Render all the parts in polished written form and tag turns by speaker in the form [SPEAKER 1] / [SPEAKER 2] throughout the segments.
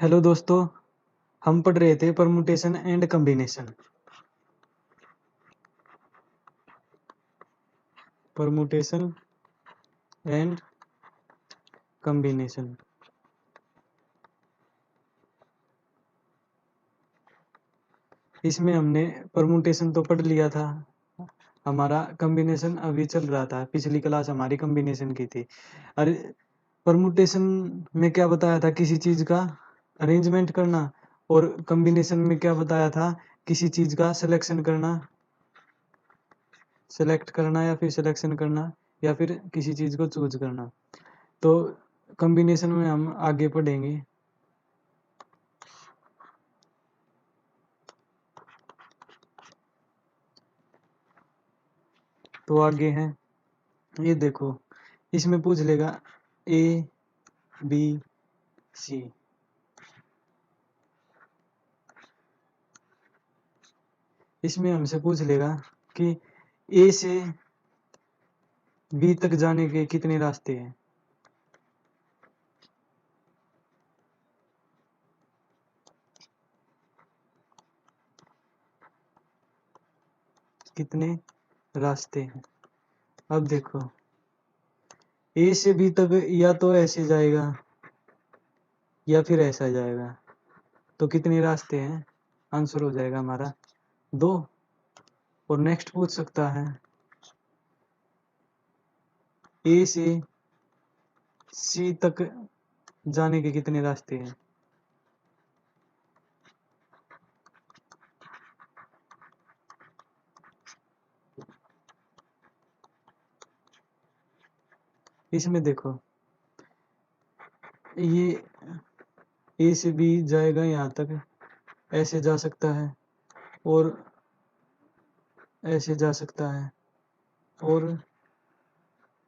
[SPEAKER 1] Hello दोस्तों, हम पढ़ रहे थे permutation and combination. Permutation and combination. इसमें हमने परमुटेशन तो पढ़ लिया था, हमारा कॉम्बिनेशन अभी चल रहा था। पिछली क्लास हमारी कॉम्बिनेशन की थी। अरे, परमुटेशन में क्या बताया था? किसी चीज का अरेंजमेंट करना। और कॉम्बिनेशन में क्या बताया था? किसी चीज का सिलेक्शन करना, सेलेक्ट करना या फिर सिलेक्शन करना, या फिर किसी चीज को चूज करना। तो कॉम्बिनेशन में हम आगे पढ़ेंगे। तो आगे है, ये देखो, इसमें पूछ लेगा ए बी सी। इसमें हमसे पूछ लेगा कि ए से बी तक जाने के कितने रास्ते हैं। कितने रास्ते हैं? अब देखो, ए से बी तक या तो ऐसे जाएगा या फिर ऐसा जाएगा। तो कितने रास्ते हैं? आंसर हो जाएगा हमारा 2। और नेक्स्ट पूछ सकता है ए से सी तक जाने के कितने रास्ते हैं। इसमें देखो, ये ए से बी जाएगा यहाँ तक, ऐसे जा सकता है और ऐसे जा सकता है और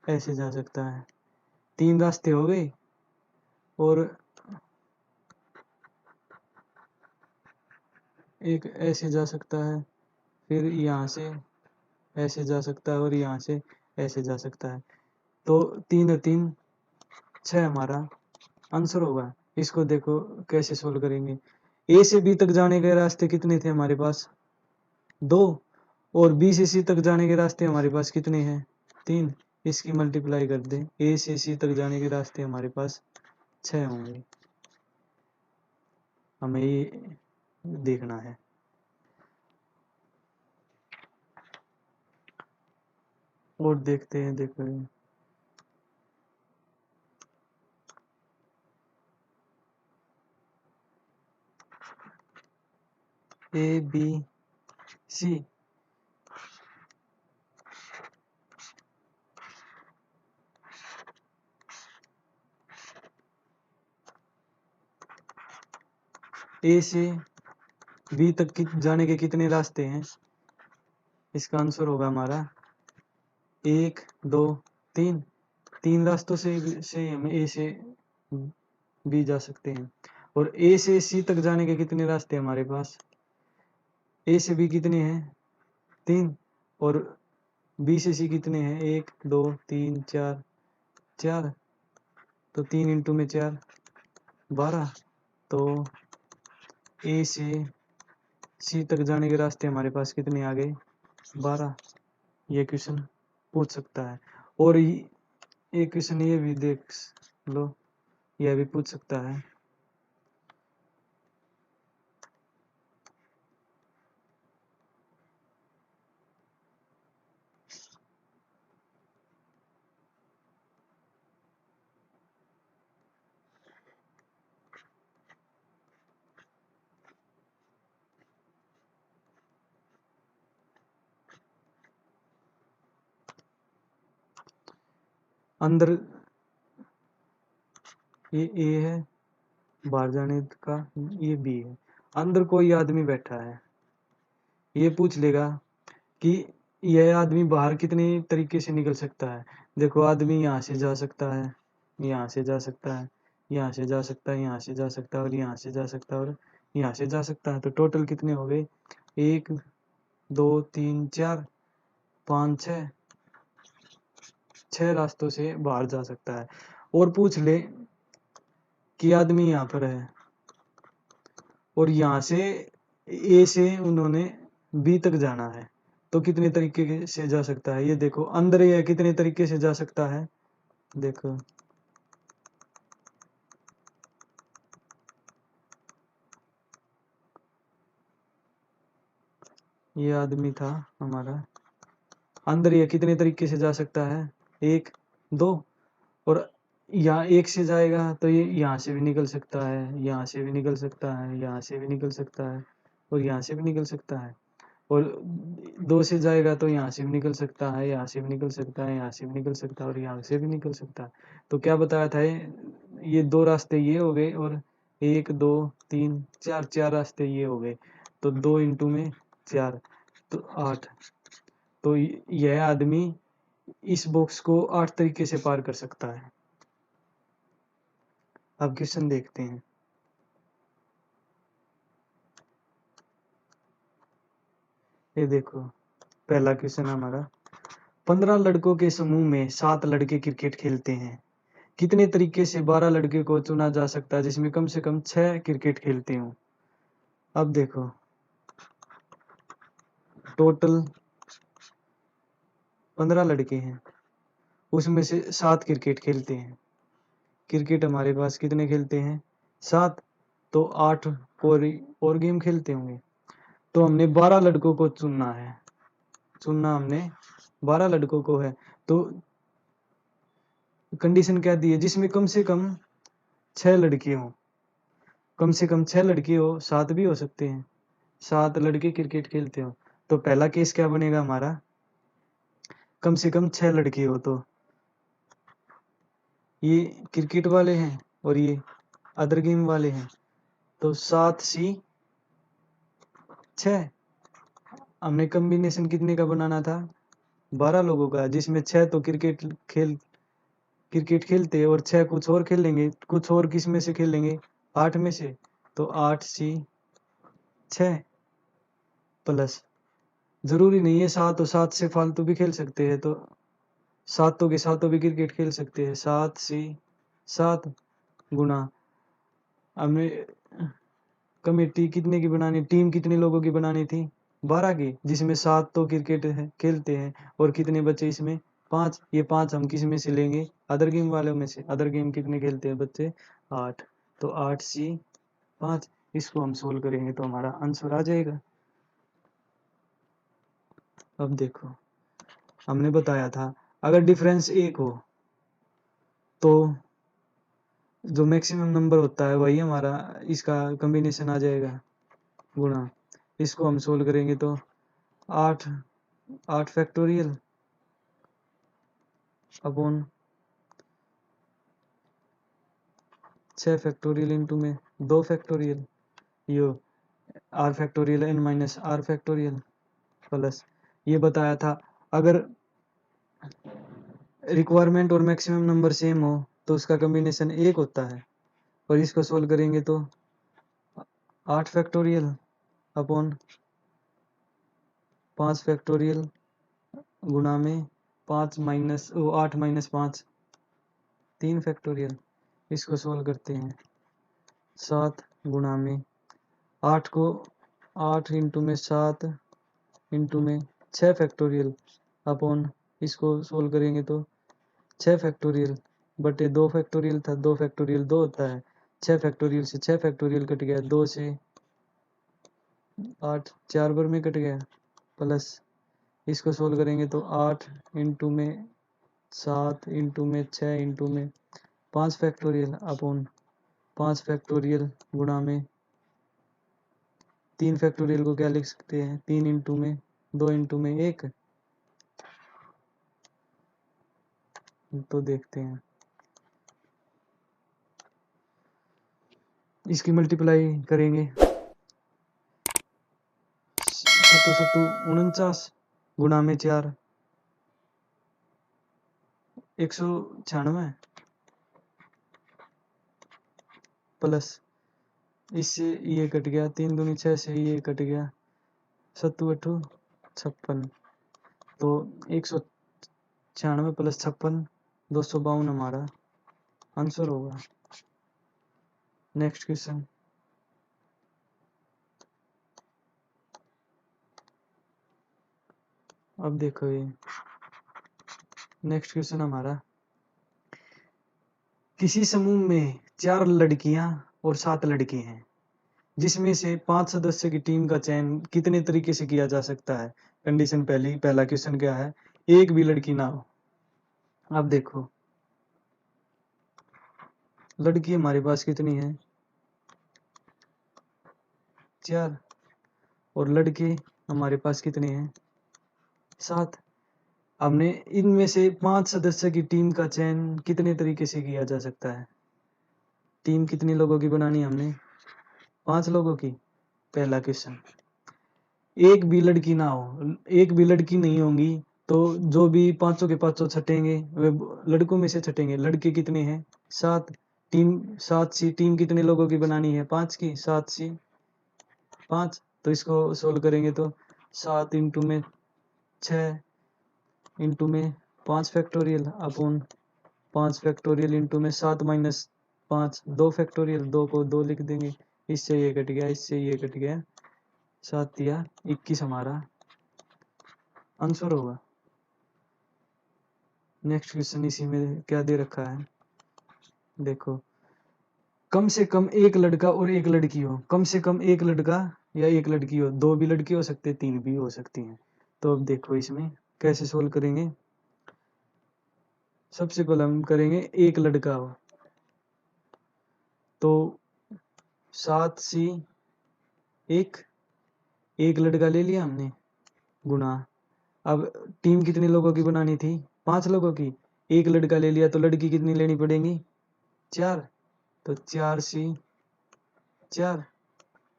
[SPEAKER 1] ऐसे जा सकता है। 3 रास्ते हो गए। और एक ऐसे जा सकता है, फिर यहाँ से ऐसे जा सकता है और यहाँ से ऐसे जा सकता है। तो 3 और 3 6 हमारा आंसर होगा। इसको देखो कैसे सोल्व करेंगे। ए से बी तक जाने के रास्ते कितने थे हमारे पास? 2। और बी से सी तक जाने के रास्ते हमारे पास कितने हैं? 3। इसकी मल्टीप्लाई कर दें, ए से सी तक जाने के रास्ते हमारे पास 6 होंगे। हमें ये देखना है। और देखते हैं, देखो ए बी सी। ए से बी तक जाने के कितने रास्ते हैं? इसका आंसर होगा हमारा 1 2 3। 3 रास्तों से हम ए से बी जा सकते हैं। और ए से सी तक जाने के कितने रास्ते हैं हमारे पास? ए से बी कितने हैं? 3। और बी से सी कितने हैं? 1 2 3 4 4। तो 3 इंटू में 4 12। तो ए से सी तक जाने के रास्ते हमारे पास कितने आ गए? 12। ये क्वेश्चन पूछ सकता है। और एक क्वेश्चन ये भी देख लो, यह भी पूछ सकता है। अंदर ये ए है, बाहर जाने का ये बी है। अंदर कोई आदमी बैठा है, ये पूछ लेगा कि यह आदमी बाहर कितने तरीके से निकल सकता है। देखो, आदमी यहाँ से जा सकता है, यहाँ से जा सकता है, यहाँ से जा सकता है, यहाँ से जा सकता है और यहाँ से जा सकता है और यहाँ से जा सकता है। तो टोटल कितने हो गए? 1 2 3 4 5 6 रास्तों से बाहर जा सकता है। और पूछ ले कि आदमी यहाँ पर है, और यहाँ से ए से उन्होंने बी तक जाना है, तो कितने तरीके से जा सकता है? ये देखो अंदर ये कितने तरीके से जा सकता है, देखो ये आदमी था हमारा, अंदर ये कितने तरीके से जा सकता है? एक, दो, और यहाँ एक से जाएगा तो ये यहाँ से भी निकल सकता है, यहाँ से भी निकल सकता है, यहाँ से भी निकल सकता है, और यहाँ से भी निकल सकता है, और दो से जाएगा तो यहाँ से भी निकल सकता है, यहाँ से भी निकल सकता है, यहाँ से भी निकल सकता है, और यहाँ से भी निकल सकता है। तो क्या बताया था ये दो रास्ते ये हो गए, और एक, दो, तीन, चार, चार रास्ते ये हो गए, तो 2 इंटू में 4, तो 8। तो यह आदमी इस बॉक्स को 8 तरीके से पार कर सकता है। अब क्वेश्चन देखते हैं। ये देखो पहला क्वेश्चन हमारा, 15 लड़कों के समूह में 7 लड़के क्रिकेट खेलते हैं, कितने तरीके से 12 लड़के को चुना जा सकता है जिसमें कम से कम 6 क्रिकेट खेलते हों? अब देखो टोटल 15 लड़के हैं, उसमें से 7 क्रिकेट खेलते हैं। क्रिकेट हमारे पास कितने खेलते हैं? 7, तो 8 और गेम खेलते होंगे। तो हमने 12 लड़कों को चुनना है, चुनना हमने 12 लड़कों को है। तो कंडीशन क्या दी है? जिसमें कम से कम 6 लड़के हों, कम से कम 6 लड़के हो, 7 भी हो सकते हैं, 7 लड़के क्रिकेट खेलते हो। तो पहला केस क्या बनेगा हमारा? कम से कम 6 लड़के हो, तो ये क्रिकेट वाले हैं और ये अदर गेम वाले हैं, तो 7 सी 6। हमने कॉम्बिनेशन कितने का बनाना था? 12 लोगों का, जिसमें 6 तो क्रिकेट खेलते हैं और 6 कुछ और खेलेंगे। कुछ और किस में से खेलेंगे? 8 में से। तो 8 सी 6 प्लस, जरूरी नहीं है 7 और 7 से फालतू भी खेल सकते हैं, तो सातों के सातों भी क्रिकेट खेल सकते हैं। 7 सी 7 गुना, हमें कमेटी कितने की बनानी, टीम कितने लोगों की बनानी थी? 12 की, जिसमें 7 तो क्रिकेट खेलते हैं और कितने बच्चे इसमें? 5। ये 5 हम किस में से लेंगे? अदर गेम वालों में से। अदर गेम कितने खेलते हैं बच्चे? 8। तो 8 सी 5, इसको हम सोल्व करेंगे तो हमारा आंसर आ जाएगा। अब देखो हमने बताया था अगर डिफरेंस 1 हो तो जो मैक्सिमम नंबर होता है वही हमारा इसका कॉम्बिनेशन आ जाएगा, गुणा। इसको हम सोल्व करेंगे तो 8 फैक्टोरियल अपॉन 6 फैक्टोरियल इंटू में 2 फैक्टोरियल, यो r factorial n minus r factorial plus, ये बताया था अगर रिक्वायरमेंट और मैक्सिमम नंबर सेम हो तो उसका कॉम्बिनेशन 1 होता है। और इसको सोल्व करेंगे तो 8 फैक्टोरियल अपॉन 5 फैक्टोरियल गुणा में 8 माइनस 5 3 फैक्टोरियल। इसको सोल्व करते हैं, 7 गुणा में 8 को 8 इंटू में 7 इंटू में 6 फैक्टोरियल अपॉन, इसको सोल्व करेंगे तो 6 फैक्टोरियल बटे 2 फैक्टोरियल था, 2 फैक्टोरियल 2 होता है, 6 फैक्टोरियल से 6 फैक्टोरियल कट गया, 2 से 8 4 बार में कट गया, प्लस इसको सोल्व करेंगे तो 8 इंटू में 7 इंटू में 6 इंटू में 5 फैक्टोरियल अपॉन 5 फैक्टोरियल गुणा में 3 फैक्टोरियल को क्या लिख सकते हैं? 3 इंटू में 2 इंटू में 1। तो देखते हैं इसकी मल्टीप्लाई करेंगे, 49 गुणा में 4 196 प्लस इससे ये कट गया, 3 दूनी 6 से ये कट गया, 7 8 56, तो 196 प्लस 56 252 हमारा आंसर होगा। नेक्स्ट क्वेश्चन, अब देखो ये नेक्स्ट क्वेश्चन हमारा, किसी समूह में 4 लड़कियां और 7 लड़के हैं, जिसमें से 5 सदस्य की टीम का चयन कितने तरीके से किया जा सकता है। कंडीशन पहला क्वेश्चन क्या है, एक भी लड़की ना हो। अब देखो लड़की हमारे पास कितनी है, 4, और लड़के हमारे पास कितने हैं, 7। हमने इनमें से 5 सदस्य की टीम का चयन कितने तरीके से किया जा सकता है। टीम कितने लोगों की बनानी है हमने, 5 लोगों की। पहला क्वेश्चन, एक भी लड़की ना हो, एक भी लड़की नहीं होंगी तो जो भी पांचों के पांचों छटेंगे वे लड़कों में से छटेंगे। लड़के कितने हैं, 7। टीम 7 सी, टीम कितने लोगों की बनानी है, 5 की। 7 सी 5, तो इसको सोल्व करेंगे तो 7 इंटू में 6 इंटू में 5 फैक्टोरियल अपॉन 5 फैक्टोरियल इंटू में 7 माइनस 5 2 फैक्टोरियल, 2 को 2 लिख देंगे, इससे ये कट गया, इससे ये कट गया, 7 या 21 हमारा आंसर होगा। नेक्स्ट क्वेश्चन इसी में क्या दे रखा है, देखो कम से कम एक लड़का और एक लड़की हो। कम से कम एक लड़का या एक लड़की हो, 2 भी लड़की हो सकते, 3 भी हो सकती हैं। तो अब देखो इसमें कैसे सोल्व करेंगे। सबसे पहले हम करेंगे एक लड़का हो, तो 7 सी 1, एक लड़का ले लिया हमने, गुणा, अब टीम कितने लोगों की बनानी थी, 5 लोगों की। एक लड़का ले लिया तो लड़की कितनी लेनी पड़ेगी, 4, तो 4 सी 4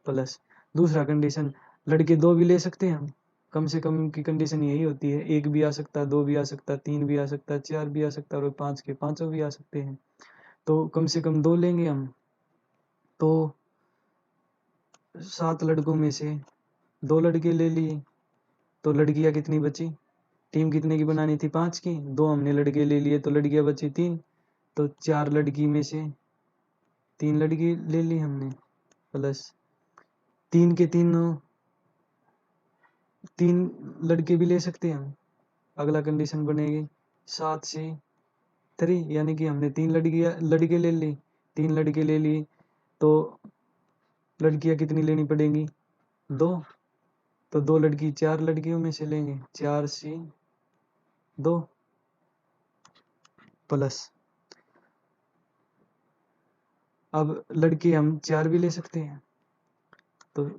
[SPEAKER 1] प्लस दूसरा कंडीशन, लड़के 2 भी ले सकते हैं हम। कम से कम की कंडीशन यही होती है, एक भी आ सकता है, 2 भी आ सकता है, 3 भी आ सकता है, 4 भी आ सकता है, और 5 के पांचों भी आ सकते हैं। तो कम से कम 2 लेंगे हम, तो 7 लड़कों में से 2 लड़के ले लिए, तो लड़कियां कितनी बची, टीम कितने की बनानी थी, 5 की। 2 हमने लड़के ले लिए तो लड़कियां बची 3, तो 4 लड़की में से 3 लड़की ले ली हमने, प्लस 3 के 3 लड़के भी ले सकते हैं हम। अगला कंडीशन बनेगी 7 से 3, यानी कि हमने 3 लड़के ले ली, 3 लड़के ले ली, तो लड़कियां कितनी लेनी पड़ेंगी, 2, तो 2 लड़की 4 लड़कियों में से लेंगे, 4 से 2 प्लस, अब लड़के हम 4 भी ले सकते हैं, तो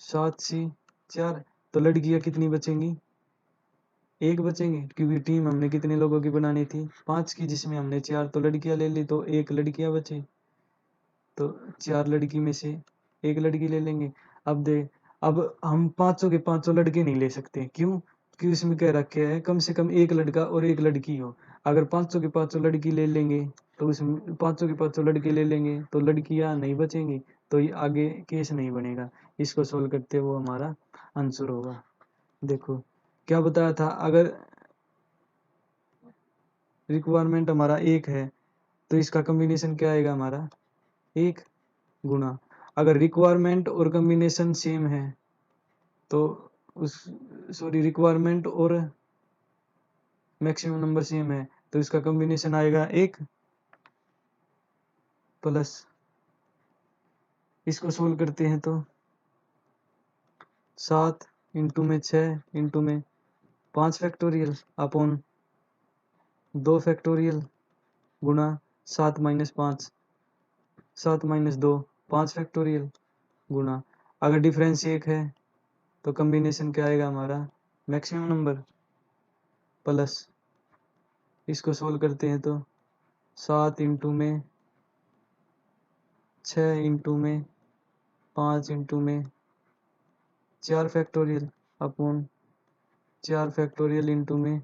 [SPEAKER 1] 7 से 4, तो लड़कियां कितनी बचेंगी, 1 बचेंगे, क्योंकि टीम हमने कितने लोगों की बनानी थी, 5 की, जिसमें हमने 4 तो लड़कियां ले ली, तो 1 लड़कियां बची, तो 4 लड़की में से 1 लड़की ले लेंगे। अब हम पांचों के पांचों लड़के नहीं ले सकते, क्यों, क्योंकि इसमें कह रखे है कम से कम एक लड़का और एक लड़की हो। अगर पांचों के पांचों लड़की ले लेंगे तो उसमें पांचों के पांचों लड़के ले लेंगे तो लड़कियां नहीं बचेंगी, तो ये आगे केस नहीं बनेगा। इसको सोल्व करते हुए हमारा आंसर होगा। देखो क्या बताया था, अगर रिक्वायरमेंट हमारा 1 है तो इसका कॉम्बिनेशन क्या आएगा हमारा, 1 गुना, अगर रिक्वायरमेंट और कॉम्बिनेशन सेम है तो उस सॉरी रिक्वायरमेंट और मैक्सिमम नंबर सेम है तो इसका कॉम्बिनेशन आएगा 1 प्लस, इसको सोल्व करते हैं तो 7 इंटू में 6 इंटू में 5 फैक्टोरियल अपॉन 2 फैक्टोरियल गुना 7 माइनस 5, 7 माइनस 2 5 फैक्टोरियल गुना, अगर डिफरेंस 1 है तो कॉम्बिनेशन क्या आएगा हमारा, मैक्सिमम नंबर, प्लस इसको सोल्व करते हैं तो 7 इंटू में 6 इंटू में 5 इंटू में 4 फैक्टोरियल अपॉन 4 फैक्टोरियल इंटू में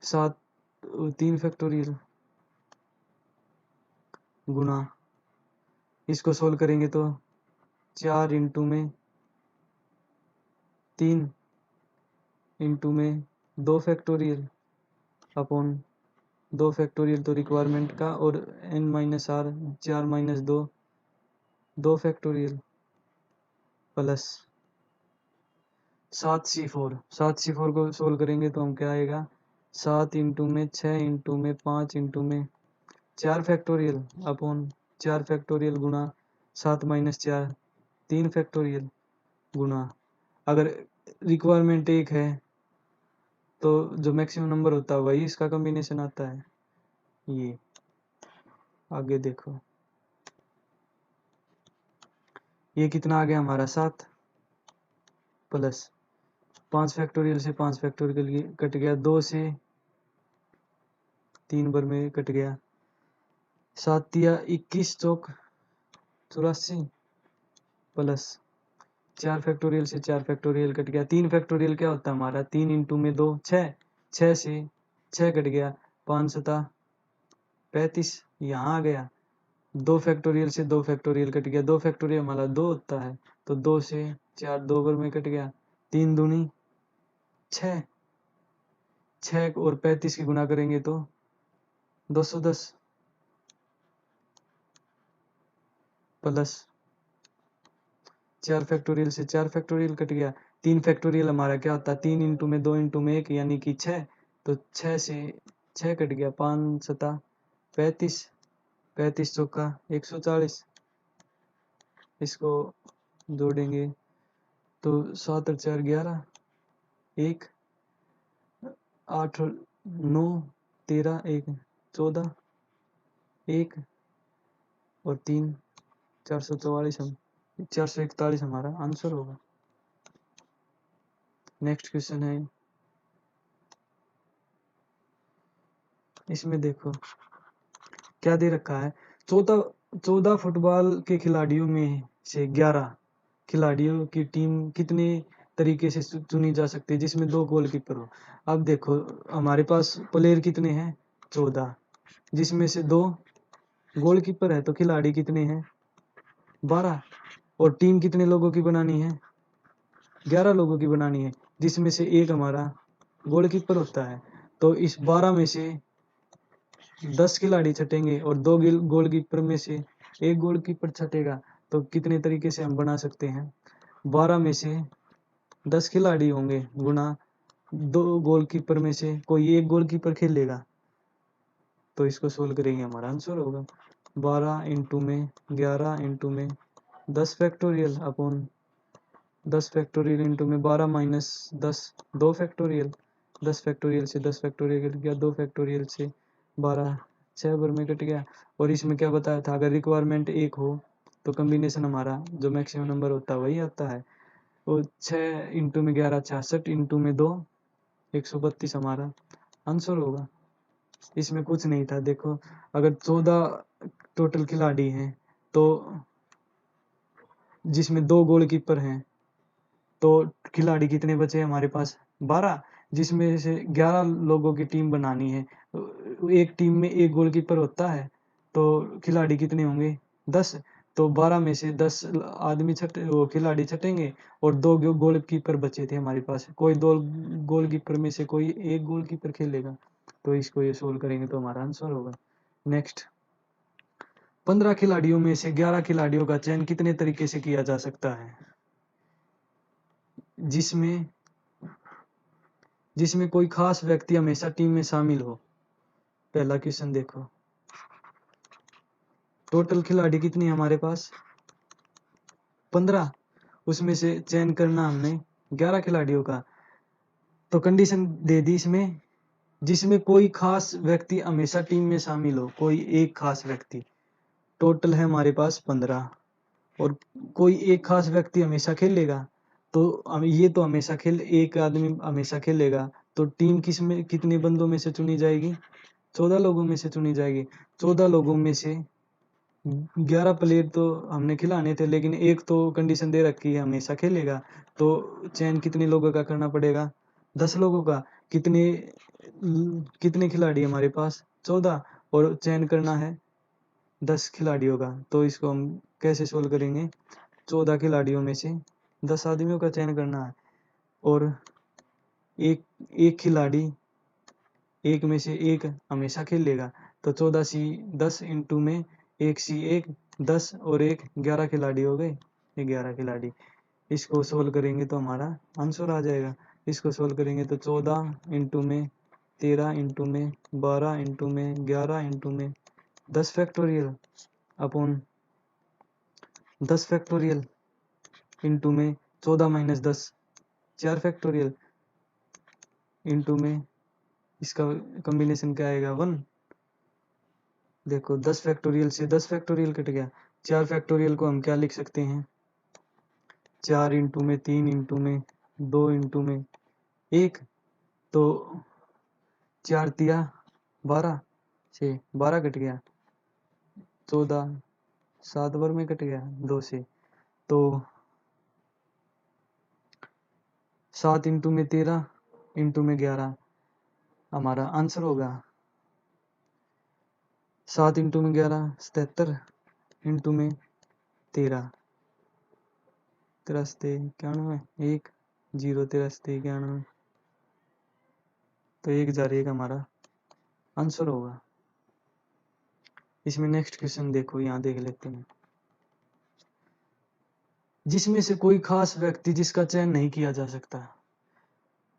[SPEAKER 1] 7 3 फैक्टोरियल गुना, इसको सोल्व करेंगे तो 4 इंटू में 3 इंटू में 2 फैक्टोरियल अपॉन 2 फैक्टोरियल तो रिक्वायरमेंट का, और n minus r 4 minus 2 2 factorial plus 7C4, 7C4 को सोल्व करेंगे तो हम क्या आएगा, 7 इंटू में 6 इंटू में 5 इंटू में 4 फैक्टोरियल अपॉन 4 फैक्टोरियल गुणा 7 माइनस 4 3 फैक्टोरियल गुणा, अगर रिक्वायरमेंट 1 है तो जो मैक्सिमम नंबर होता है वही इसका कॉम्बिनेशन आता है। ये आगे देखो, ये कितना आ गया हमारा 7 प्लस 5 फैक्टोरियल से 5 फैक्टोरियल कट गया, 2 से 3 बार में कट गया, 7 तिया 21 चौक 84 प्लस 4 फैक्टोरियल से 4 फैक्टोरियल कट गया, 3 फैक्टोरियल क्या होता है हमारा, 3 इंटू में 2 6, 6 से 6 कट गया, 5 सता 35 यहाँ आ गया, 2 फैक्टोरियल से 2 फैक्टोरियल कट गया, 2 फैक्टोरियल हमारा 2 होता है तो 2 से 4 2 बार में कट गया, 3 दूनी 6, 6 और 35 की गुना करेंगे तो 210 प्लस 4 फैक्टोरियल से 4 फैक्टोरियल कट गया, 3 फैक्टोरियल हमारा क्या होता है, 3 इंटू में 2 इंटू में 1 यानी कि 6, तो 6 से 6 कट गया, 5 सता 35, 35 चौका 140, इसको जोड़ेंगे तो 7 और 4 11, 1 8 9 13 1 14 1 और 3 444, हम 441 हमारा आंसर होगा। नेक्स्ट क्वेश्चन है, इसमें देखो क्या दे रखा है, 14 फुटबॉल के खिलाड़ियों में से 11 खिलाड़ियों की टीम कितने तरीके से चुनी जा सकती है जिसमें 2 गोलकीपर हो। अब देखो हमारे पास प्लेयर कितने हैं, 14, जिसमें से 2 गोलकीपर है तो खिलाड़ी कितने हैं, 12, और टीम कितने लोगों की बनानी है, 11 लोगों की बनानी है, जिसमें से एक हमारा गोलकीपर होता है, तो इस 12 में से 10 खिलाड़ी छटेंगे और 2 गोलकीपर में से एक गोलकीपर छटेगा, तो कितने तरीके से हम बना सकते हैं, 12 में से 10 खिलाड़ी होंगे गुना 2 गोलकीपर में से कोई एक गोलकीपर खेलेगा, तो इसको सोल्व करेंगे हमारा आंसर होगा 12 इंटू में 11 इंटू में 10 फैक्टोरियल अपॉन 10 फैक्टोरियल इंटू में 12 माइनस 10 2 फैक्टोरियल, 10 फैक्टोरियल से 10 फैक्टोरियल कट गया, 2 फैक्टोरियल से 12 6 बार में कट गया, और इसमें क्या बताया था, अगर रिक्वायरमेंट 1 हो तो कॉम्बिनेशन हमारा जो मैक्सिमम नंबर होता है वही आता है, वो 6 इंटू में 11 66 इंटू में 2 132 हमारा आंसर होगा। इसमें कुछ नहीं था, देखो अगर 14 टोटल खिलाड़ी हैं तो जिसमें 2 गोलकीपर हैं तो खिलाड़ी कितने बचे हमारे पास, 12, जिसमें से 11 लोगों की टीम बनानी है, एक टीम में एक गोलकीपर होता है तो खिलाड़ी कितने होंगे, 10, तो 12 में से 10 आदमी छटे वो खिलाड़ी छटेंगे और 2 गोलकीपर बचे थे हमारे पास, कोई 2 गोलकीपर में से कोई एक गोलकीपर खेलेगा, तो इसको ये सोल्व करेंगे तो हमारा आंसर होगा। नेक्स्ट, 15 खिलाड़ियों में से 11 खिलाड़ियों का चयन कितने तरीके से किया जा सकता है, जिसमें कोई खास व्यक्ति हमेशा टीम में शामिल हो। पहला क्वेश्चन देखो, टोटल खिलाड़ी कितनी है हमारे पास, 15, उसमें से चयन करना हमने 11 खिलाड़ियों का, तो कंडीशन दे दी इसमें, जिसमें कोई खास व्यक्ति हमेशा टीम में शामिल हो, कोई एक खास व्यक्ति, टोटल है हमारे पास 15, और कोई एक खास व्यक्ति हमेशा खेलेगा, तो ये तो हमेशा एक आदमी हमेशा खेलेगा, तो टीम किसमें कितने बंदों में से चुनी जाएगी, 14 लोगों में से चुनी जाएगी, 14 लोगों में से 11 प्लेयर तो हमने खिलाने थे, लेकिन एक तो कंडीशन दे रखी है हमेशा खेलेगा, तो चयन कितने लोगों का करना पड़ेगा, 10 लोगों का, कितने कितने खिलाड़ी हमारे पास, 14, और चयन करना है 10 खिलाड़ियों का, तो इसको हम कैसे सोल्व करेंगे, 14 खिलाड़ियों में से 10 आदमियों का चयन करना है, और एक खिलाड़ी एक में से एक हमेशा खेलेगा, तो 14 सी 10 इंटू में 1 सी 1 10 और 1 11 खिलाड़ी हो गए, ये 11 खिलाड़ी, इसको सोल्व करेंगे तो हमारा आंसर आ जाएगा। इसको सोल्व करेंगे तो 14 इंटू में 13 इंटू में 12 इंटू में 11 इंटू में 10 फैक्टोरियल अपॉन 10 फैक्टोरियल इंटू में 14 माइनस 10 4 फैक्टोरियल इंटू में इसका कॉम्बिनेशन क्या आएगा 1। देखो 10 फैक्टोरियल से 10 फैक्टोरियल कट गया। 4 फैक्टोरियल को हम क्या लिख सकते हैं 4 इंटू में 3 इंटू में 2 इंटू में 1, तो 4 तिया 12 से 12 कट गया, 14 7 बार में कट गया 2 से, तो 7 इंटू में 13 इंटू में 11 हमारा आंसर होगा 7 इंटू में 11 77 इंटू में 13 तिरस्ते 91 1 0 तिरस्ते 91, तो 1001 हमारा आंसर होगा। इसमें नेक्स्ट क्वेश्चन देखो, यहाँ देख लेते हैं। जिसमें से कोई खास व्यक्ति जिसका चयन नहीं किया जा सकता।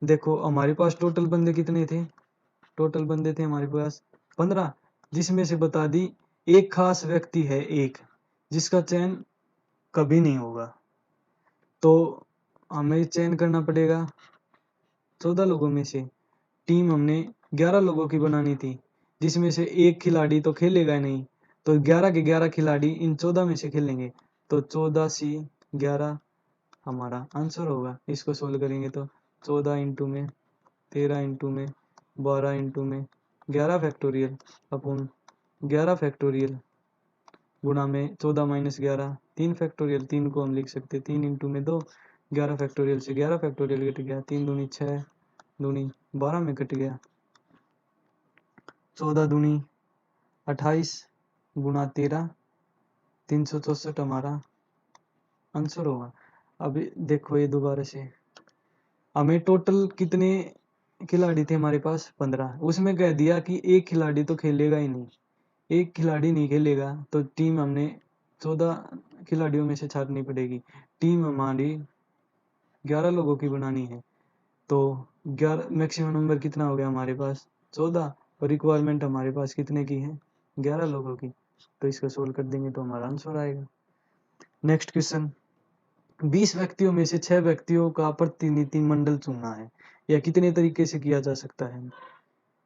[SPEAKER 1] देखो हमारे पास टोटल बंदे कितने थे, टोटल बंदे थे हमारे पास 15, जिसमें से बता दी एक खास व्यक्ति है एक जिसका चयन कभी नहीं होगा, तो हमें चयन करना पड़ेगा 14 लोगों में से। टीम हमने 11 लोगों की बनानी थी, जिसमें से एक खिलाड़ी तो खेलेगा नहीं, तो 11 के 11 खिलाड़ी इन 14 में से खेलेंगे, तो 14 सी 11 हमारा आंसर होगा। इसको सोल्व करेंगे तो 14 इंटू में 13 इंटू में 12 इंटू में 11 फैक्टोरियल अपॉन 11 फैक्टोरियल गुणा में 14 माइनस 11 3 फैक्टोरियल, 3 को हम लिख सकते 3 इंटू में 2, 11 फैक्टोरियल से 11 फैक्टोरियल कट गया, 3 दूनी 6 दूनी 12 में कट गया, 14 दूनी 28 गुणा 13 364 हमारा आंसर होगा। अभी देखो ये दोबारा से, हमें टोटल कितने खिलाड़ी थे हमारे पास 15, उसमें कह दिया कि एक खिलाड़ी तो खेलेगा ही नहीं, एक खिलाड़ी नहीं खेलेगा, तो टीम हमने 14 खिलाड़ियों में से छांटनी पड़ेगी। टीम हमारी 11 लोगों की बनानी है, तो 11 मैक्सिमम नंबर कितना हो गया हमारे पास 14, और रिक्वायरमेंट हमारे पास कितने की है 11 लोगों की, तो इसको सोल्व कर देंगे तो हमारा आंसर आएगा। नेक्स्ट क्वेश्चन, 20 व्यक्तियों में से 6 व्यक्तियों का प्रतिनिधि मंडल चुनना है, यह कितने तरीके से किया जा सकता है।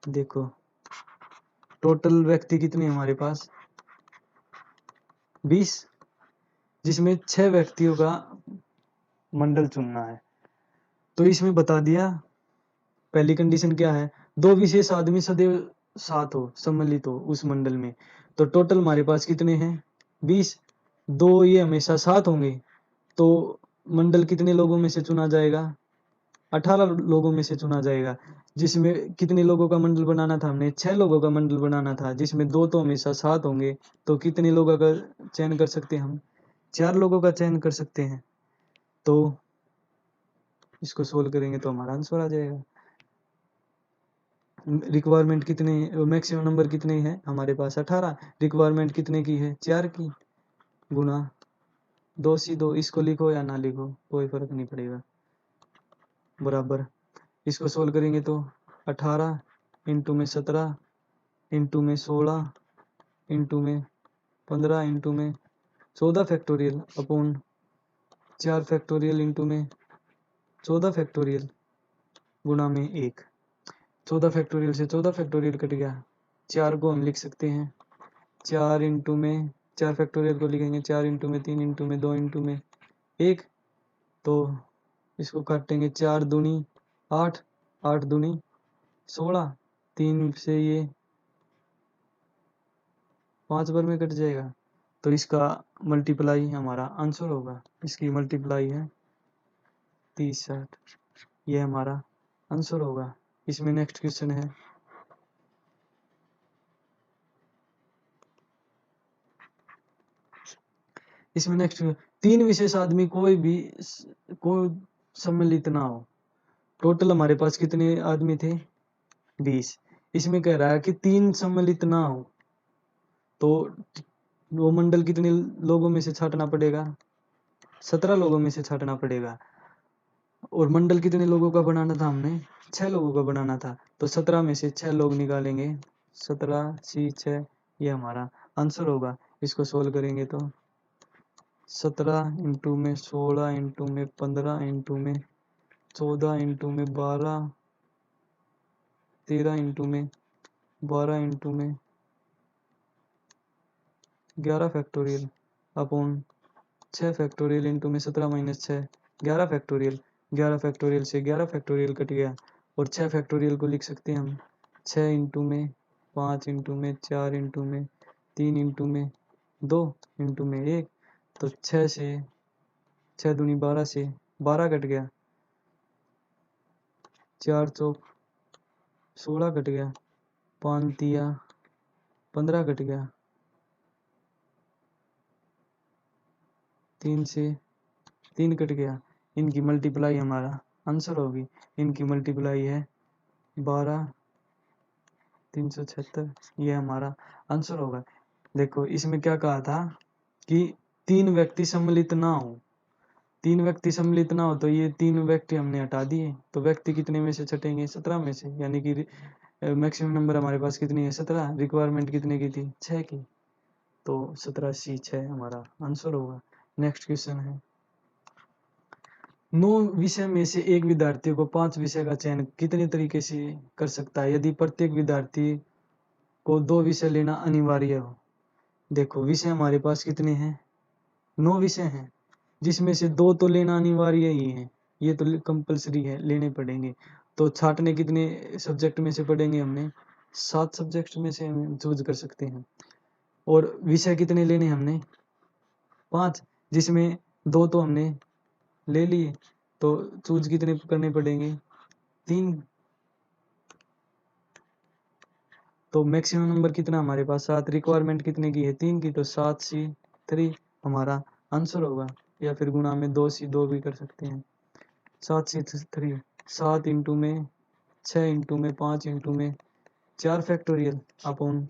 [SPEAKER 1] देखो टोटल व्यक्ति कितने हमारे पास 20, जिसमें 6 व्यक्तियों का मंडल चुनना है, तो इसमें बता दिया पहली कंडीशन क्या है, 2 विशेष आदमी सदैव साथ हो सम्मिलित हो उस मंडल में, तो टोटल हमारे पास कितने हैं 20, 2 ये हमेशा साथ होंगे, तो मंडल कितने लोगों में से चुना जाएगा 18 लोगों में से चुना जाएगा, जिसमें कितने लोगों का मंडल बनाना था हमने 6 लोगों का मंडल बनाना था, जिसमें 2 तो हमेशा साथ होंगे, तो कितने लोगों का चयन कर सकते हैं हम 4 लोगों का चयन कर सकते हैं, तो इसको सोल्व करेंगे तो हमारा आंसर आ जाएगा। रिक्वायरमेंट कितने, मैक्सिमम नंबर कितने हैं हमारे पास 18, रिक्वायरमेंट कितने की है 4 की, गुना 2 सी 2, इसको लिखो या ना लिखो कोई फर्क नहीं पड़ेगा, बराबर। इसको सोल्व करेंगे तो 18 इंटू में 17 इंटू में 16 इंटू में 15 इंटू में 14 फैक्टोरियल अपॉन 4 फैक्टोरियल इंटू में 14 फैक्टोरियल गुणा में 1, 14 फैक्टोरियल से 14 फैक्टोरियल कट गया, 4 को हम लिख सकते हैं 4 इंटू में 4 फैक्टोरियल को लिखेंगे 4 इंटू में 3 इंटू में 2 इंटू में 1, तो इसको काटेंगे 4 दूनी 8, 8 दूनी 16, 3 से ये 5 बार में कट जाएगा, तो इसका मल्टीप्लाई हमारा आंसर होगा, इसकी मल्टीप्लाई है 30 60, ये हमारा आंसर होगा। इसमें नेक्स्ट क्वेश्चन है, इसमें नेक्स्ट 3 विशेष आदमी कोई सम्मिलित ना हो, टोटल हमारे पास कितने आदमी थे 20, इसमें कह रहा है कि 3 सम्मिलित ना हो, तो वो मंडल कितने लोगों में से छांटना पड़ेगा 17 लोगों में से छांटना पड़ेगा। और मंडल कितने लोगों का बनाना था हमने? 6 लोगों का बनाना था। तो 17 में से 6 लोग निकालेंगे, 17 सी 6, ये हमारा आंसर होगा। इसको सोल्व करेंगे तो 17 इंटू में 16 इंटू में 15 इंटू में 14 इंटू में 12, 13 इंटू में 12 इंटू में 11 फैक्टोरियल अपॉन 6 फैक्टोरियल इंटू में 17 माइनस 6, 11 फैक्टोरियल। 11 फैक्टोरियल से 11 फैक्टोरियल कट गया, और 6 फैक्टोरियल को लिख सकते हैं हम 6 इंटू में 5 इंटू में 4 इंटू में 3 इंटू में 2 इंटू में 1। तो 6 से 6 दूनी 12 से 12 कट गया, 4 चौक 16 कट गया, 5 तिया 15 कट गया, 3 से 3 कट गया। इनकी मल्टीप्लाई हमारा आंसर होगी। इनकी मल्टीप्लाई है 12, 376, ये हमारा आंसर होगा। देखो इसमें क्या कहा था कि 3 व्यक्ति सम्मिलित ना हो, 3 व्यक्ति सम्मिलित ना हो, तो ये 3 व्यक्ति हमने हटा दिए। तो व्यक्ति कितने में से छटेंगे? 17 में से, यानी कि मैक्सिमम नंबर हमारे पास कितनी है? 17। रिक्वायरमेंट कितने की थी? 6 की। तो 17 C 6 हमारा आंसर होगा। नेक्स्ट क्वेश्चन है, 9 विषय में से एक विद्यार्थी को 5 विषय का चयन कितने तरीके से कर सकता है यदि प्रत्येक विद्यार्थी को 2 विषय लेना अनिवार्य हो? देखो विषय हमारे पास कितने हैं? 9 विषय हैं, जिसमें से 2 तो लेना अनिवार्य ही है, ये तो कंपलसरी है, लेने पड़ेंगे। तो छांटने कितने सब्जेक्ट में से पढ़ेंगे? हमने 7 सब्जेक्ट में से हम चूज कर सकते हैं। और विषय कितने लेने हमने? 5, जिसमें 2 तो हमने ले लिए, तो चूज कितने करने पड़ेंगे? 3। तो मैक्सिमम नंबर कितना हमारे पास? 7। रिक्वायरमेंट कितने की है? 3 की। तो 7 C 3 हमारा आंसर होगा। या फिर गुणा में 2 C 2 भी कर सकते हैं। 7 C 3, 7 इंटू में 6 इंटू में 5 इंटू में 4 फैक्टोरियल अपॉन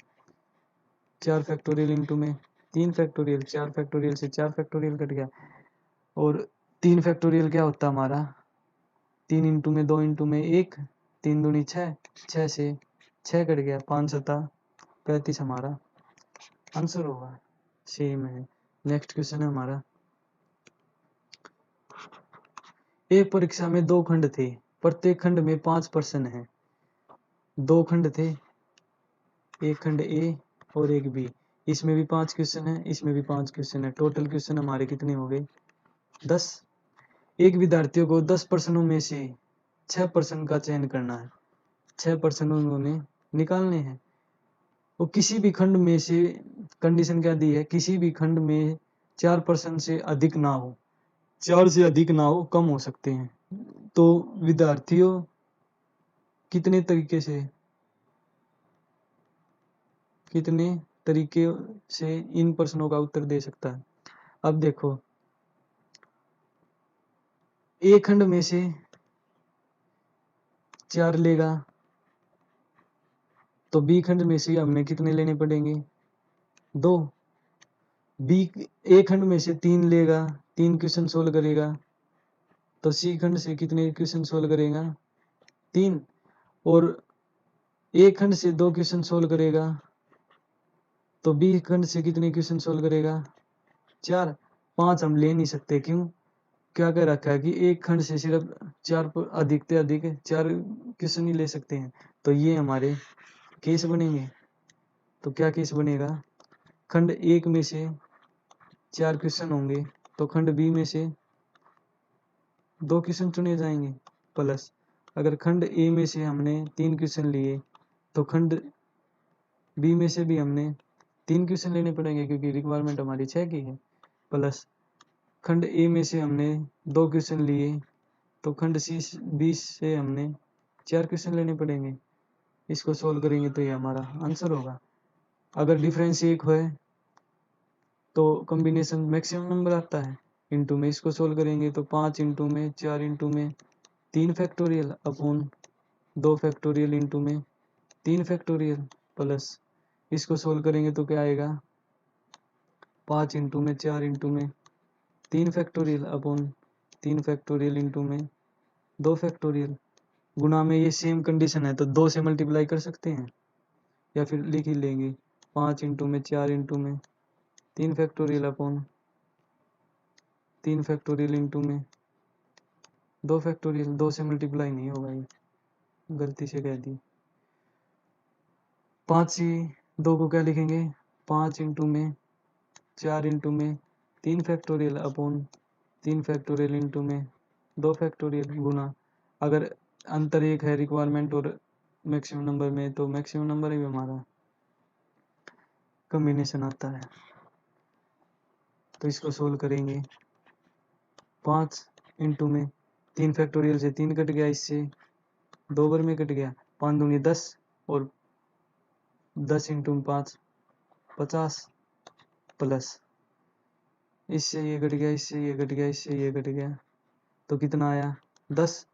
[SPEAKER 1] 4 फैक्टोरियल इंटू में 3 फैक्टोरियल। 4 फैक्टोरियल से 4 फैक्टोरियल कट गया, और 3 फैक्टोरियल क्या होता है हमारा? 3 इंटू में 2 इंटू में 1, 3 दूनी 6, 6 से 6 कट गया, 5 7 35 हमारा आंसर होगा। सेम है। नेक्स्ट क्वेश्चन है हमारा, एक परीक्षा में 2 खंड थे, प्रत्येक खंड में 5 प्रश्न हैं। 2 खंड थे, एक खंड ए और एक बी, इसमें भी 5 क्वेश्चन है, इसमें भी 5 क्वेश्चन है। टोटल क्वेश्चन हमारे कितने हो गए? 10। एक विद्यार्थियों को 10 प्रश्नों में से 6 प्रश्न का चयन करना है, 6 प्रश्न उन्होंने निकालने हैं। वो किसी भी खंड में से, कंडीशन क्या दी है? किसी भी खंड में 4 प्रश्न से अधिक ना हो, 4 से अधिक ना हो, कम हो सकते हैं। तो विद्यार्थियों कितने तरीके से, कितने तरीके से इन प्रश्नों का उत्तर दे सकता है? अब देखो, ए खंड में से 4 लेगा, तो बी खंड में से हमें कितने लेने पड़ेंगे? 2। बी ए खंड में से 3 लेगा, 3 क्वेश्चन सोल्व करेगा, तो सी खंड से कितने क्वेश्चन सोल्व करेगा? 3। और ए खंड से 2 क्वेश्चन सोल्व करेगा, तो बी खंड से कितने क्वेश्चन सोल्व करेगा? 4। 5 हम ले नहीं सकते, क्यों? क्या कह रखा है कि एक खंड से सिर्फ 4 अधिक से अधिक 4 क्वेश्चन ही ले सकते हैं। तो ये हमारे केस बनेंगे। तो क्या केस बनेगा? खंड 1 में से 4 क्वेश्चन होंगे, तो खंड बी में से 2 क्वेश्चन चुने जाएंगे, प्लस अगर खंड ए में से हमने 3 क्वेश्चन लिए, तो खंड बी में से भी हमने 3 क्वेश्चन लेने पड़ेंगे, क्योंकि रिक्वायरमेंट हमारी 6 की है। प्लस खंड ए में से हमने 2 क्वेश्चन लिए, तो खंड सी बी से हमने 4 क्वेश्चन लेने पड़ेंगे। इसको सोल्व करेंगे तो ये हमारा आंसर होगा। अगर डिफरेंस 1 है तो कॉम्बिनेशन मैक्सिमम नंबर आता है। इंटू में इसको सोल्व करेंगे तो 5 इंटू में 4 इंटू में 3 फैक्टोरियल अपॉन 2 फैक्टोरियल इंटू में 3 फैक्टोरियल, प्लस इसको सोल्व करेंगे तो क्या आएगा? 5 इंटू में 4 इंटू में 3 फैक्टोरियल अपॉन 3 फैक्टोरियल इंटू में 2 फैक्टोरियल गुना में ये सेम कंडीशन है तो 2 से मल्टीप्लाई कर सकते हैं या फिर लिख ही लेंगे 5 इंटू में 4 इंटू में 3 फैक्टोरियल अपॉन 3 फैक्टोरियल इंटू में 2 फैक्टोरियल 2 से मल्टीप्लाई नहीं होगा ये गलती से कह दी 5 से 2 को क्या लिखेंगे 5 इंटू में 4 इंटू में 3 फैक्टोरियल अपॉन 3 फैक्टोरियल इंटू में 2 फैक्टोरियल गुना अगर अंतर एक है रिक्वायरमेंट और मैक्सिमम नंबर में तो मैक्सिमम नंबर ही हमारा कॉम्बिनेशन आता है। तो इसको सोल्व करेंगे 5 इंटू में 3 फैक्टोरियल से 3 कट गया इससे 2 बार में कट गया 5 दूनी 10 और 10 इंटू 5 50 प्लस इससे ये कट गया इससे ये कट गया इससे ये कट गया तो कितना आया 10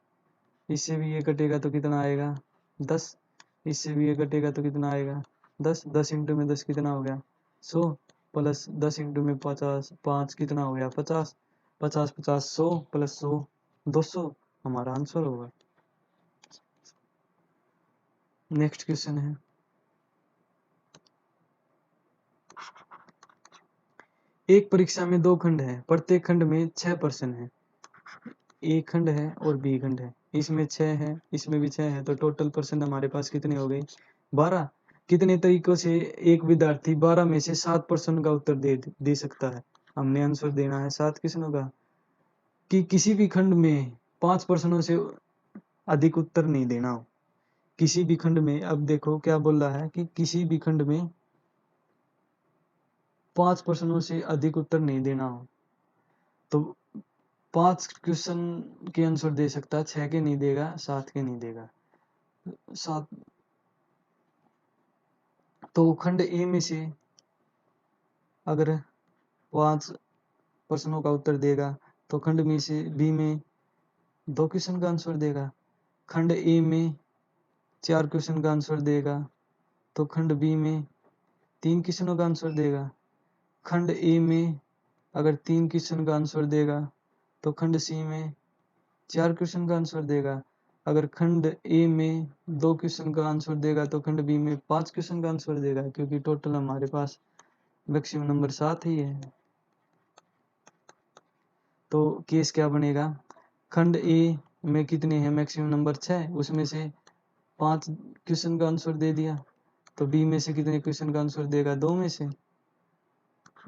[SPEAKER 1] इससे भी ये कटेगा तो कितना आएगा 10 इससे भी ये कटेगा तो कितना आएगा 10 10 इंटू में 10 कितना हो गया 100 प्लस 10 इंटू में 50 5 कितना हो गया 50 50 50 100 प्लस 100 200 हमारा आंसर होगा। नेक्स्ट क्वेश्चन है एक परीक्षा में 2 खंड है प्रत्येक खंड में 6 प्रश्न है ए खंड है और बी खंड है इसमें 6 है इसमें भी 6 है तो टोटल प्रश्न हमारे पास कितने हो गए 12 कितने तरीकों से एक विद्यार्थी 12 में से 7 प्रश्न का उत्तर दे सकता है हमने आंसर देना है 7 प्रश्नों का कि किसी भी खंड में 5 प्रश्नों से अधिक उत्तर नहीं देना हो किसी भी खंड में अब देखो क्या बोल रहा है कि किसी भी खंड में 5 प्रश्नों से अधिक उत्तर नहीं देना हो तो 5 क्वेश्चन के आंसर दे सकता है 6 के नहीं देगा 7 के नहीं देगा 7 तो खंड ए में से अगर 5 प्रश्नों का उत्तर देगा तो खंड में से बी में 2 क्वेश्चन का आंसर देगा खंड ए में 4 क्वेश्चन का आंसर देगा तो खंड बी में 3 क्वेश्चनों का आंसर देगा खंड ए में अगर 3 क्वेश्चन का आंसर देगा तो खंड सी में 4 क्वेश्चन का आंसर देगा अगर खंड ए में 2 क्वेश्चन का आंसर देगा तो खंड बी में 5 क्वेश्चन का आंसर देगा क्योंकि टोटल हमारे पास मैक्सिमम नंबर 7 ही है। तो केस क्या बनेगा खंड ए में कितने हैं मैक्सिमम नंबर 6 उसमें से 5 क्वेश्चन का आंसर दे दिया तो बी में से कितने क्वेश्चन का आंसर देगा 2 में से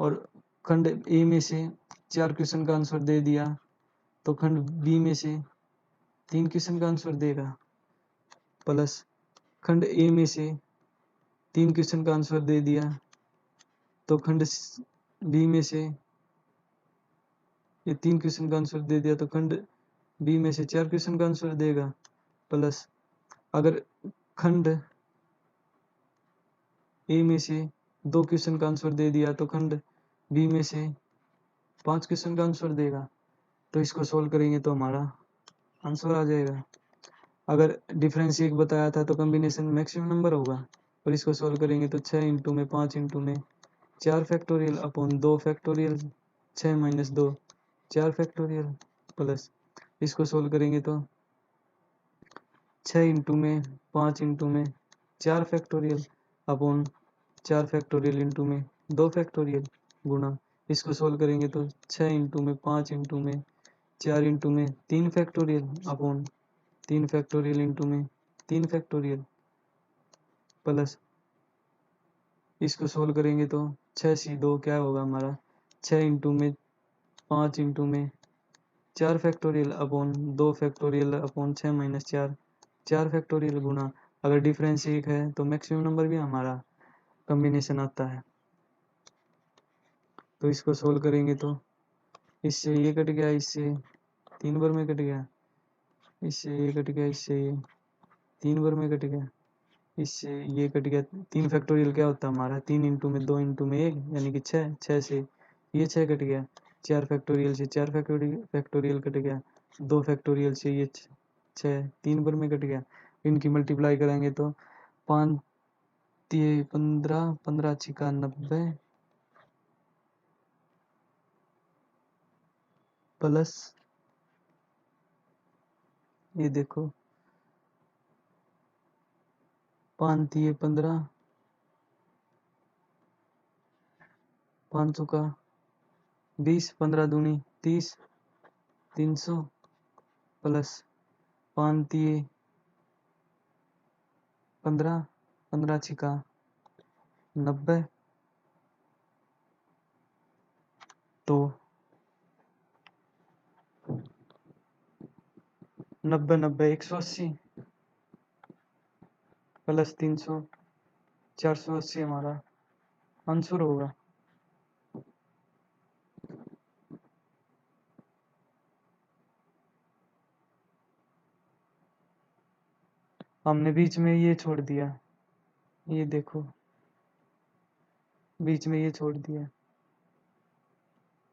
[SPEAKER 1] और खंड ए में से 4 क्वेश्चन का आंसर दे दिया तो खंड बी में से 3 क्वेश्चन का आंसर देगा प्लस खंड ए में से 3 क्वेश्चन का आंसर दे दिया तो खंड बी में से ये 3 क्वेश्चन का आंसर दे दिया तो खंड बी में से 4 क्वेश्चन का आंसर देगा प्लस अगर खंड ए में से 2 क्वेश्चन का आंसर दे दिया तो खंड बी में से 5 क्वेश्चन का आंसर देगा तो इसको सोल्व करेंगे तो हमारा आंसर आ जाएगा। अगर डिफरेंस एक बताया था तो कॉम्बिनेशन मैक्सिमम नंबर होगा और इसको सोल्व करेंगे तो 6 इंटू में 5 इंटू में 4 factorial upon 2 factorial 6 minus 2 4 factorial plus इसको सोल्व करेंगे तो 6 इंटू में 5 इंटू में 4 फैक्टोरियल अपॉन 4 फैक्टोरियल इंटू में 2 फैक्टोरियल गुना इसको सोल्व करेंगे तो 6 इंटू में 5 इंटू में 4 इंटू में 3 फैक्टोरियल अपॉन 3 फैक्टोरियल इंटू में 3 फैक्टोरियल प्लस इसको सोल्व करेंगे तो 6 सी 2 क्या होगा हमारा 6 इंटू में 5 इंटू में 4 factorial upon 2 factorial upon 6 minus 4 4 factorial गुना अगर डिफरेंस एक है तो मैक्सिमम नंबर भी हमारा कॉम्बिनेशन आता है। तो इसको सोल्व करेंगे तो इससे ये कट गया इससे 3 बार में कट गया इससे ये कट गया इससे ये 3 बार में कट गया इससे ये कट गया 3 फैक्टोरियल क्या होता है हमारा 3 इंटू में 2 इंटू में 1 यानी कि 6 6 से ये 6 कट गया 4 फैक्टोरियल से 4 फैक्टोरियल कट गया 2 फैक्टोरियल से ये 6 3 बार में कट गया इनकी मल्टीप्लाई करेंगे तो 5 15 15 छिका 90 प्लस ये देखो 5 दिए 15, 5 का 20, 15 दूनी 30, 300 प्लस 5 दिए 15, 15 छिका 90, तो 90 90 180 प्लस 300 480 हमारा आंसर होगा। हमने बीच में ये छोड़ दिया, ये देखो बीच में ये छोड़ दिया,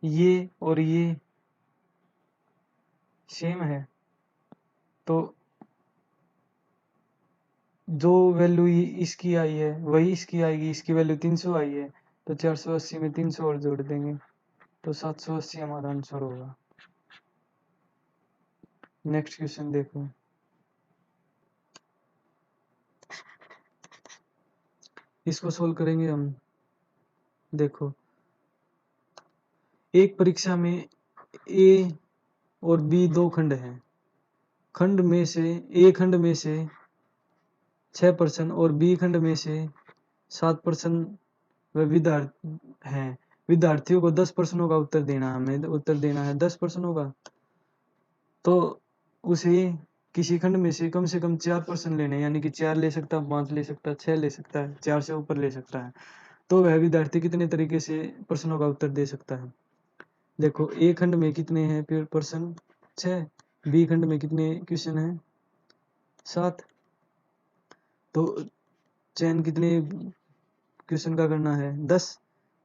[SPEAKER 1] ये और ये सेम है, तो जो वैल्यू इसकी आई है वही इसकी आएगी, इसकी वैल्यू 300 आई है तो 480 में 300 और जोड़ देंगे तो 780 हमारा आंसर होगा। नेक्स्ट क्वेश्चन देखो, इसको सोल्व करेंगे हम। देखो एक परीक्षा में ए और बी दो खंड हैं, खंड में से ए खंड में से 6% और बी खंड में से 7% व विद्यार्थी हैं। विद्यार्थियों को 10 प्रश्नों का उत्तर देना है, हमें उत्तर देना है 10 प्रश्नों का, तो उसे किसी खंड में से कम 4 प्रश्न लेने, यानी कि 4 ले सकता है, 5 ले सकता है, 6 ले सकता है, 4 से ऊपर ले सकता है, तो वह विद्यार्थी कितने तरीके से प्रश्नों का उत्तर दे सकता है। देखो ए खंड में कितने हैं फिर प्रश्न 6, बी खंड में कितने क्वेश्चन हैं 7, तो चयन कितने क्वेश्चन का करना है 10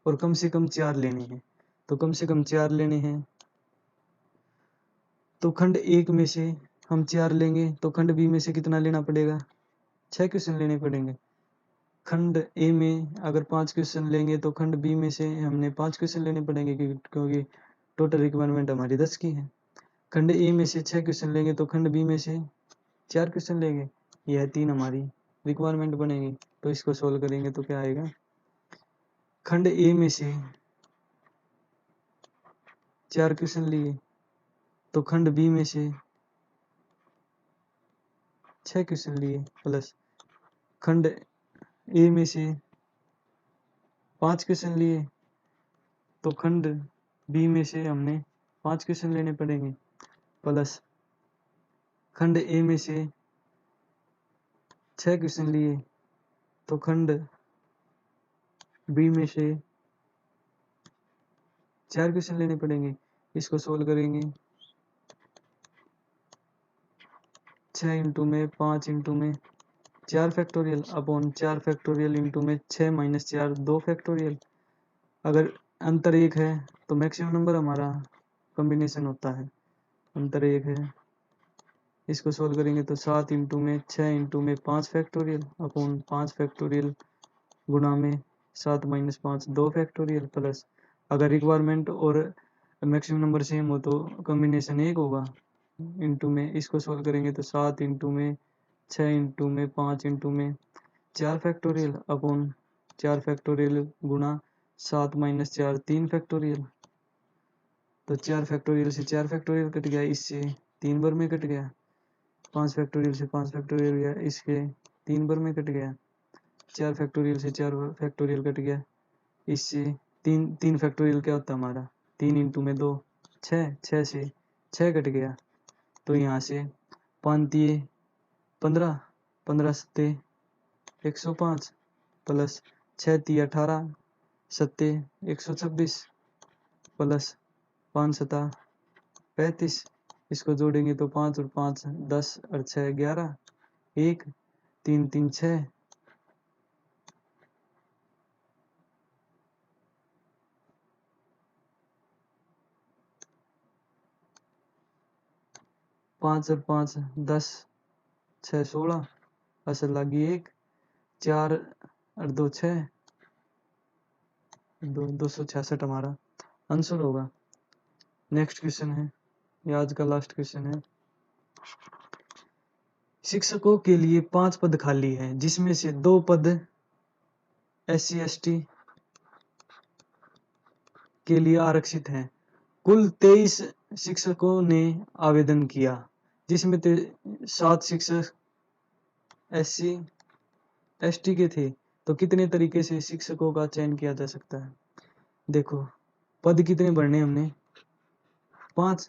[SPEAKER 1] और कम से कम 4 लेने हैं, तो कम से कम 4 लेने हैं, तो खंड एक में से हम 4 लेंगे तो खंड बी में से कितना लेना पड़ेगा 6 क्वेश्चन लेने पड़ेंगे। खंड ए में अगर 5 क्वेश्चन लेंगे तो खंड बी में से हमने 5 क्वेश्चन लेने पड़ेंगे क्योंकि टोटल रिक्वायरमेंट हमारी 10 की है। खंड ए में से 6 क्वेश्चन लेंगे तो खंड बी में से 4 क्वेश्चन लेंगे, यह 3 हमारी रिक्वायरमेंट बनेगी। तो इसको सोल्व करेंगे तो क्या आएगा, खंड ए में से 4 क्वेश्चन लिए तो खंड बी में से 6 क्वेश्चन लिए प्लस खंड ए में से 5 क्वेश्चन लिए तो खंड बी में से हमने 5 क्वेश्चन लेने पड़ेंगे प्लस खंड ए में से 6 क्वेश्चन लिए तो खंड बी में से 4 क्वेश्चन लेने पड़ेंगे। इसको सोल्व करेंगे 6 इंटू में 5 इंटू में 4 फैक्टोरियल अपॉन 4 फैक्टोरियल इंटू में 6 माइनस 4 2 फैक्टोरियल। अगर अंतर 1 है तो मैक्सिमम नंबर हमारा कॉम्बिनेशन होता है, अंतर 1 है। इसको सोल्व करेंगे तो 7 इंटू में 6 इंटू में 5 फैक्टोरियल अपॉन 5 फैक्टोरियल गुणा में 7 माइनस 5 2 फैक्टोरियल प्लस अगर रिक्वायरमेंट और मैक्सिमम नंबर सेम हो तो कॉम्बिनेशन 1 होगा इंटू में। इसको सोल्व करेंगे तो 7 इंटू में 6 इंटू में 5 इंटू में 4 फैक्टोरियल अपॉन 4 फैक्टोरियल गुणा 7 माइनस 4 3 फैक्टोरियल। तो 4 फैक्टोरियल से 4 फैक्टोरियल कट गया, इससे 3 बार में कट गया, 5 फैक्टोरियल से 5 फैक्टोरियल गया, इसके 3 बार में कट गया, 4 फैक्टोरियल से 4 फैक्टोरियल कट गया, इससे 3 फैक्टोरियल क्या होता है हमारा 3 इंटू में 2 6, 6 से 6 कट गया, तो यहाँ से 5 दिए 15, 15 सत्ते 105 प्लस 6 दिए 18 सत्ते 126 प्लस 5 सता 35। इसको जोड़ेंगे तो 5 और 5 10 और 6 11 1 3 3 6 5 और 5 10 6 16 असल लगी 1 4 और 2 6 266 हमारा आंसर होगा। नेक्स्ट क्वेश्चन है, ये आज का लास्ट क्वेश्चन है। शिक्षकों के लिए 5 पद खाली हैं, जिसमें से 2 पद SC ST के लिए आरक्षित हैं। कुल 23 शिक्षकों ने आवेदन किया, जिसमें 7 शिक्षक SC ST के थे। तो कितने तरीके से शिक्षकों का चयन किया जा सकता है? देखो, पद कितने भरने हमने? 5।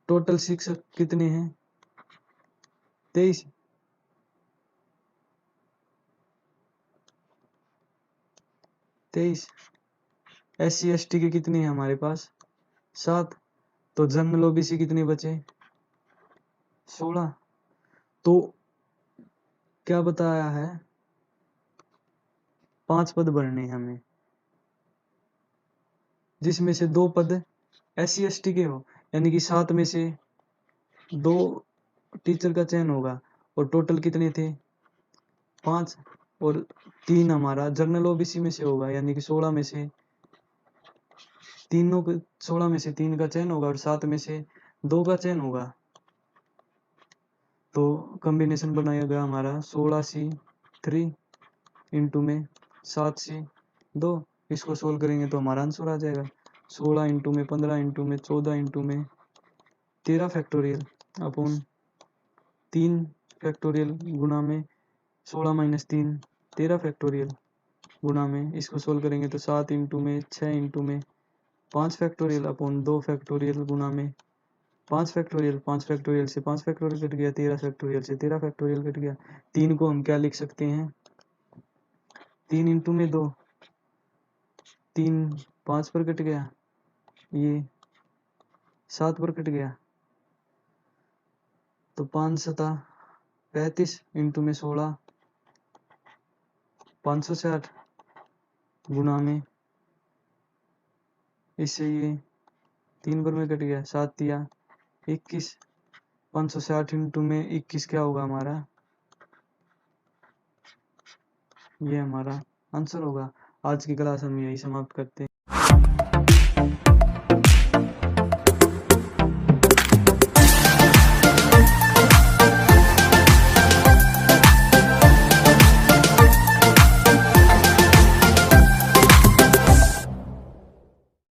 [SPEAKER 1] टोटल शिक्षक कितने हैं? 23। SC ST के कितने हैं हमारे पास? 7। तो जनरल OBC कितने बचे? 16। तो क्या बताया है? 5 पद भरने हैं हमें, जिसमें से 2 पद SC ST के हो, यानी कि 7 में से 2 टीचर का चयन होगा। और टोटल कितने थे? 5। और 3 हमारा जनरल OBC में से होगा, यानी कि 16 में से 3 का चयन होगा और 7 में से 2 का चयन होगा। तो कॉम्बिनेशन बनाएगा हमारा 16C3 इंटू में 7C2। इसको सोल्व करेंगे तो हमारा आंसर आ जाएगा 16 इंटू में 15 इंटू में 14 इंटू में 13 फैक्टोरियल अपॉन 3 फैक्टोरियल गुणा में 16 माइनस 3 13 फैक्टोरियल गुणा में, इसको सोल्व करेंगे तो 7 इंटू में 6 इंटू में 5 फैक्टोरियल अपॉन 2 फैक्टोरियल गुणा में 5 फैक्टोरियल। 5 फैक्टोरियल से 5 फैक्टोरियल कट गया, 13 फैक्टोरियल से 13 फैक्टोरियल कट गया। 3 को हम क्या लिख सकते हैं? 3 इंटू में 2, 3 5 पर कट गया, ये 7 पर कट गया, तो 5 7 35 इंटू में 16 560 गुणा में, इससे ये 3 पर में कट गया, 7 या 21 560 इंटू में 21 क्या होगा हमारा? ये हमारा आंसर होगा। आज की क्लास हम यही समाप्त करते हैं।